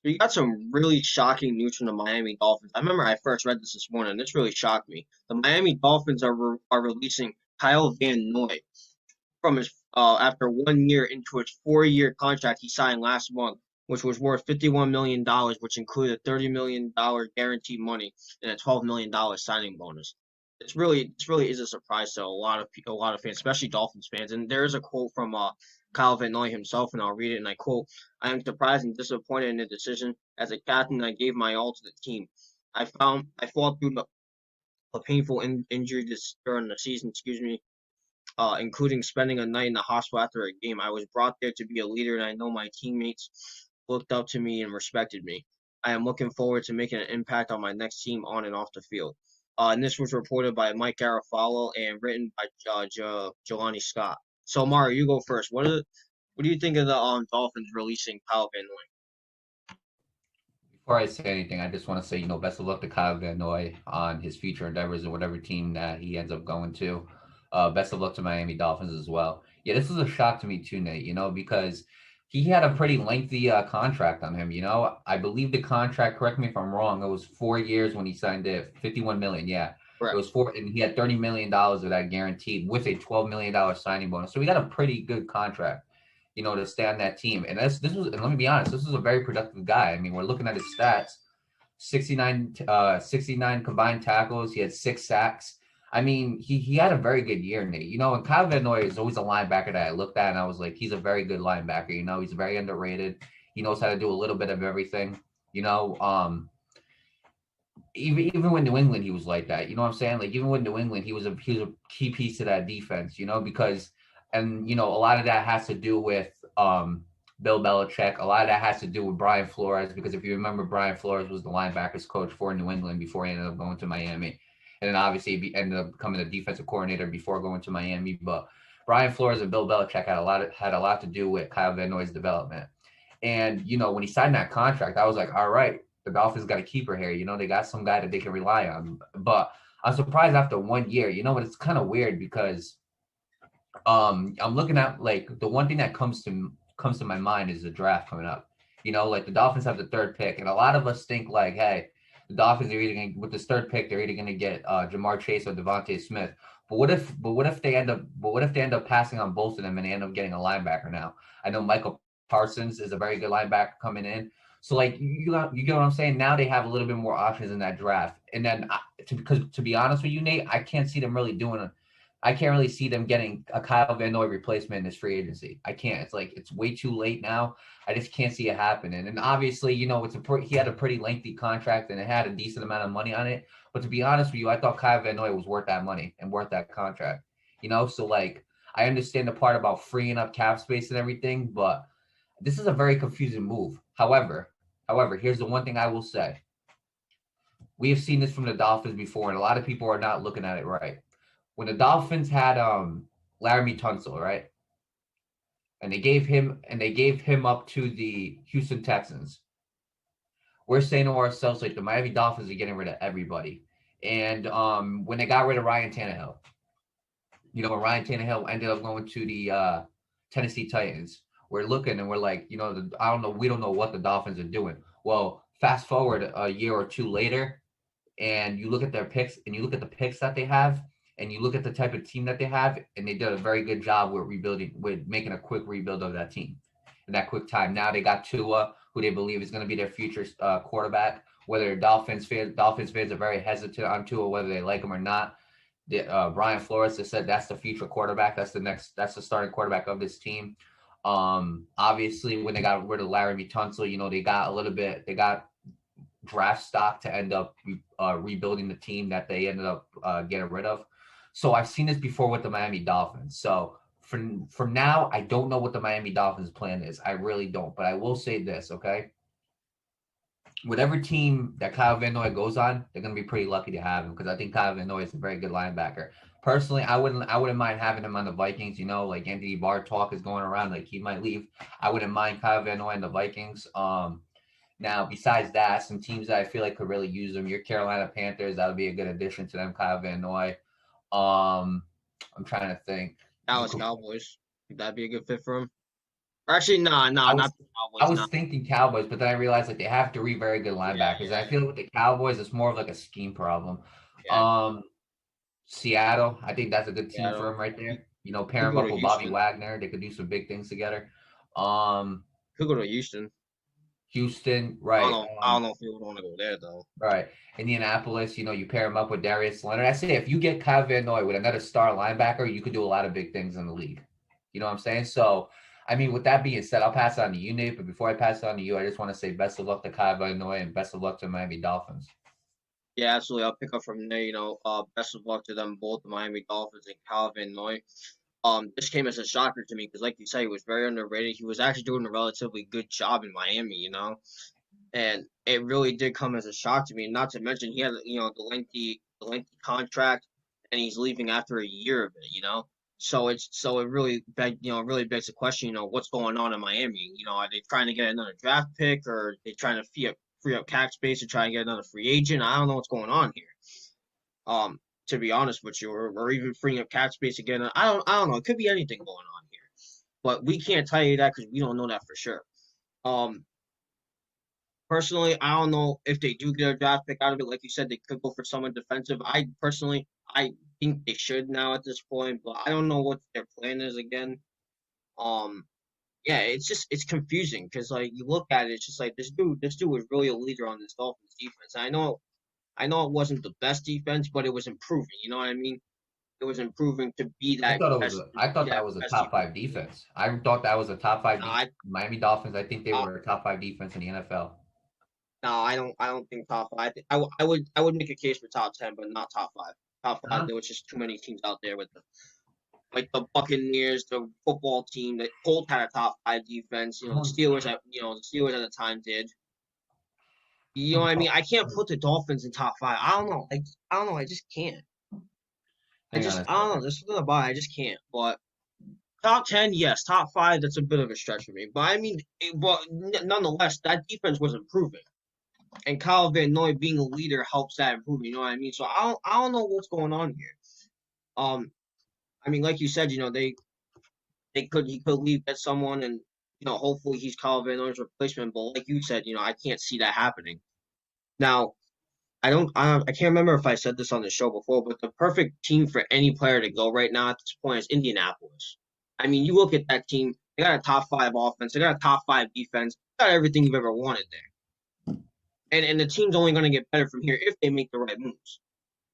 So you got some really shocking news from the Miami Dolphins. I remember I first read this morning, and this really shocked me. The Miami Dolphins are releasing Kyle Van Noy from his after 1 year into his 4 year contract he signed last month, which was worth $51 million, which included $30 million guaranteed money and a $12 million signing bonus. This really is a surprise to a lot of people, a lot of fans, especially Dolphins fans. And there is a quote from Kyle Van Noy himself, and I'll read it. And I quote: "I am surprised and disappointed in the decision. As a captain, I gave my all to the team. I fought through a painful injury during the season. Excuse me, including spending a night in the hospital after a game. I was brought there to be a leader, and I know my teammates looked up to me and respected me. I am looking forward to making an impact on my next team on and off the field." And this was reported by Mike Garafalo and written by Jelani Scott. So, Mario, you go first. What do you think of the Dolphins releasing Kyle Van Noy? Before I say anything, I just want to say, best of luck to Kyle Van Noy on his future endeavors and whatever team that he ends up going to. Best of luck to Miami Dolphins as well. Yeah, this was a shock to me too, Nate, because he had a pretty lengthy contract on him. I believe the contract, correct me if I'm wrong, it was 4 years when he signed it, 51 million. Yeah, it Correct. was four, and he had $30 million of that guaranteed with a $12 million signing bonus. So he got a pretty good contract, to stay on that team. And this was, and let me be honest, this was a very productive guy. I mean, we're looking at his stats: 69 combined tackles. He had 6 sacks. I mean, he had a very good year, Nate. And Kyle Van Noy is always a linebacker that I looked at and I was like, he's a very good linebacker. He's very underrated. He knows how to do a little bit of everything. You know, even when New England, he was like that. You know what I'm saying? Like even with New England, he was a key piece to that defense. Because a lot of that has to do with Bill Belichick. A lot of that has to do with Brian Flores, because if you remember, Brian Flores was the linebackers coach for New England before he ended up going to Miami, and then obviously he ended up becoming the defensive coordinator before going to Miami. But Brian Flores and Bill Belichick had a lot to do with Kyle Van Noy's development. And when he signed that contract, I was like, all right, the Dolphins got a keeper here. They got some guy that they can rely on. But I'm surprised after 1 year. But it's kind of weird because I'm looking at, like, the one thing that comes to my mind is the draft coming up. Like the Dolphins have the third pick, and a lot of us think like, hey, the Dolphins are either going with this third pick, they're either going to get Jamar Chase or Devontae Smith. But what if they end up passing on both of them and they end up getting a linebacker now? I know Michael Parsons is a very good linebacker coming in. So like you get what I'm saying. Now they have a little bit more options in that draft, and then because to be honest with you, Nate, I can't really see them getting a Kyle Van Noy replacement in this free agency. I can't. It's like it's way too late now. I just can't see it happening. And obviously, he had a pretty lengthy contract and it had a decent amount of money on it. But to be honest with you, I thought Kyle Van Noy was worth that money and worth that contract. So like I understand the part about freeing up cap space and everything, but this is a very confusing move. However, here's the one thing I will say: we have seen this from the Dolphins before, and a lot of people are not looking at it right. When the Dolphins had Laramie Tunsil, right? And they gave him up to the Houston Texans. We're saying to ourselves, like, the Miami Dolphins are getting rid of everybody. And when they got rid of Ryan Tannehill, Ryan Tannehill ended up going to the Tennessee Titans. We're looking and we're like, I don't know, we don't know what the Dolphins are doing. Well, fast forward a year or two later, and you look at their picks and you look at the picks that they have, and you look at the type of team that they have, and they did a very good job with rebuilding, with making a quick rebuild of that team in that quick time. Now they got Tua, who they believe is going to be their future quarterback. Whether Dolphins fans are very hesitant on Tua, whether they like him or not. Brian Flores has said that's the future quarterback. That's the starting quarterback of this team. Obviously, when they got rid of Laramie Tunsil, they got draft stock to end up rebuilding the team that they ended up getting rid of. So I've seen this before with the Miami Dolphins. So for now, I don't know what the Miami Dolphins plan is. I really don't. But I will say this, okay? Whatever team that Kyle Van Noy goes on, they're gonna be pretty lucky to have him, because I think Kyle Van Noy is a very good linebacker. Personally, I wouldn't mind having him on the Vikings. Like Anthony Barr talk is going around, like he might leave. I wouldn't mind Kyle Van Noy in the Vikings. Now, besides that, some teams that I feel like could really use them. Your Carolina Panthers, that would be a good addition to them, Kyle Van Noy. I'm trying to think. You Dallas could Cowboys. Would that be a good fit for him? Actually, nah, I nah, was not the I Cowboys. was Nah. thinking Cowboys, but then I realized like they have three very good Yeah, linebackers. And I yeah, feel with the Cowboys, it's more of like a scheme problem. yeah. Um, Seattle, I think that's a good team for Seattle. him right You there. You know, could pair him go up to with Bobby Houston. Wagner, they could do some big things together. Um, Could go to Houston. Houston, right? I don't know if you would want to go there though. Right. Indianapolis, you know, you pair him up with Darius Leonard. I say if you get Kyle Van Noy with another star linebacker, you could do a lot of big things in the league. You know what I'm saying? So, I mean, with that being said, I'll pass it on to you, Nate. But before I pass it on to you, I just want to say best of luck to Kyle Van Noy and best of luck to Miami Dolphins. Yeah, absolutely. I'll pick up from there. Best of luck to them both, the Miami Dolphins and Kyle Van Noy. This came as a shocker to me because, like you said, he was very underrated. He was actually doing a relatively good job in Miami, and it really did come as a shock to me. Not to mention he had, the lengthy contract, and he's leaving after a year of it. So it really really begs the question, what's going on in Miami? Are they trying to get another draft pick, or are they trying to free up cap space to try and get another free agent? I don't know what's going on here. Um, to be honest with you, or even freeing up cap space again. I don't know. It could be anything going on here, but we can't tell you that because we don't know that for sure. Um, Personally, I don't know if they do get a draft pick out of it. Like you said, they could go for someone defensive. I think they should now at this point, but I don't know what their plan is again. Um, yeah, it's confusing because like you look at it, it's just like this dude was really a leader on this Dolphins defense. I know it wasn't the best defense, but it was improving. You know what I mean? It was improving to be that best, to I be thought that that was a best top defense five in the league. defense. I thought that was a top five No, defense. Miami Dolphins, I think they I, were a top five defense in the NFL. no, I don't think top five. I would make a case for top 10, but not top five. Top five, Huh? there was just too many teams out there with the Buccaneers, the football team. The Colts had a top five defense. The Steelers at the time did. You know what I mean? I can't put the Dolphins in top five. I don't know. I don't know. I just can't. Hang on a I don't know. second. There's something about it. I just can't. But top 10, yes. Top five, that's a bit of a stretch for me. But I mean, nonetheless, that defense was improving. And Kyle Van Noy being a leader helps that improve. You know what I mean? So I don't know what's going on here. Um, I mean, like you said, he could leave, get someone, and hopefully he's Kyle Van Noy's replacement. But like you said, I can't see that happening. Now, I can't remember if I said this on the show before, but the perfect team for any player to go right now at this point is Indianapolis. I mean, you look at that team; they got a top five offense, they got a top five defense, they got everything you've ever wanted there. And the team's only going to get better from here if they make the right moves.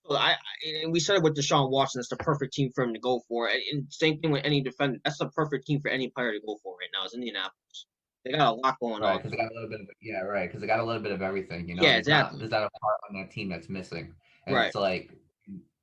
So and we said it with Deshaun Watson. That's the perfect team for him to go for. And same thing with any defender. That's the perfect team for any player to go for right now. Is Indianapolis. They got a lot going Right, on. because they got a little bit of right, because they got a little bit of everything. You know, Yeah, exactly. there's not a part on that team that's missing, and Right, it's like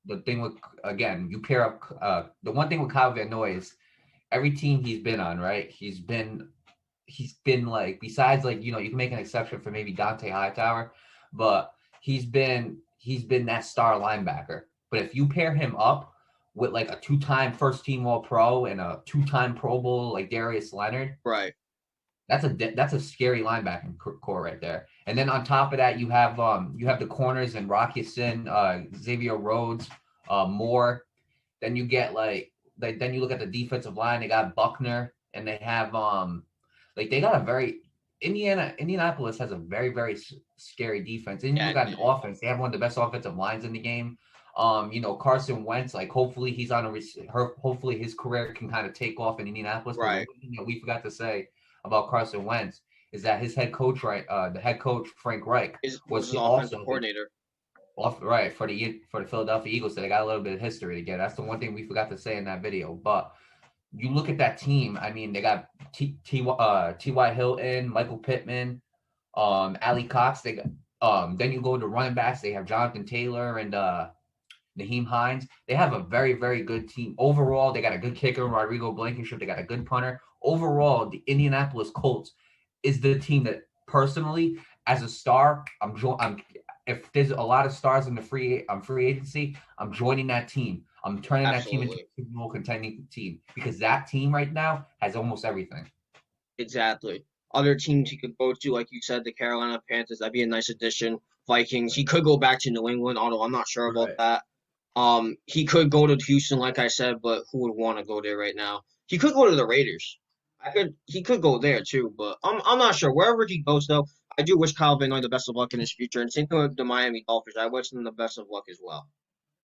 the thing with again, you pair up the one thing with Kyle Van Noy is every team he's been on, right? He's been like besides like you can make an exception for maybe Dante Hightower, but he's been that star linebacker. But if you pair him up with like a two-time first team All Pro and a two-time Pro Bowl like Darius Leonard, right. that's a scary linebacking core right there. And then on top of that, you have the corners and Rockison, Xavier Rhodes, Moore. Then you get then you look at the defensive line. They got Buckner, and they have they got a very Indianapolis has a very very scary defense. And you Yeah, look at an offense. They have one of the best offensive lines in the game. Carson Wentz, like hopefully he's on hopefully his career can kind of take off in Indianapolis. But the right. one thing that we forgot to say about Carson Wentz is that his head coach, the head coach Frank Reich, Was was his offensive also coordinator. off right for the Philadelphia Eagles. So they got a little bit of history together. That's the one thing we forgot to say in that video. But you look at that team. I mean, they got T.Y. Hilton, Michael Pittman, Ali Cox. They got then you go to running backs. They have Jonathan Taylor and Naheem Hines. They have a very, very good team. Overall, they got a good kicker, Rodrigo Blankenship. They got a good punter. Overall, the Indianapolis Colts is the team that personally, as a star, I'm if there's a lot of stars in the free agency, I'm joining that team. I'm turning that team into a Absolutely. Super Bowl contending team because that team right now has almost everything. Exactly. Other teams he could go to, like you said, the Carolina Panthers, that'd be a nice addition. Vikings. He could go back to New England, although I'm not sure about Right. that. He could go to Houston, like I said, but who would want to go there right now? He could go to the Raiders. he could go there too, but I'm not sure. Wherever he goes though, I do wish Kyle Van Noy the best of luck in his future. And same thing with the Miami Dolphins. I wish them the best of luck as well.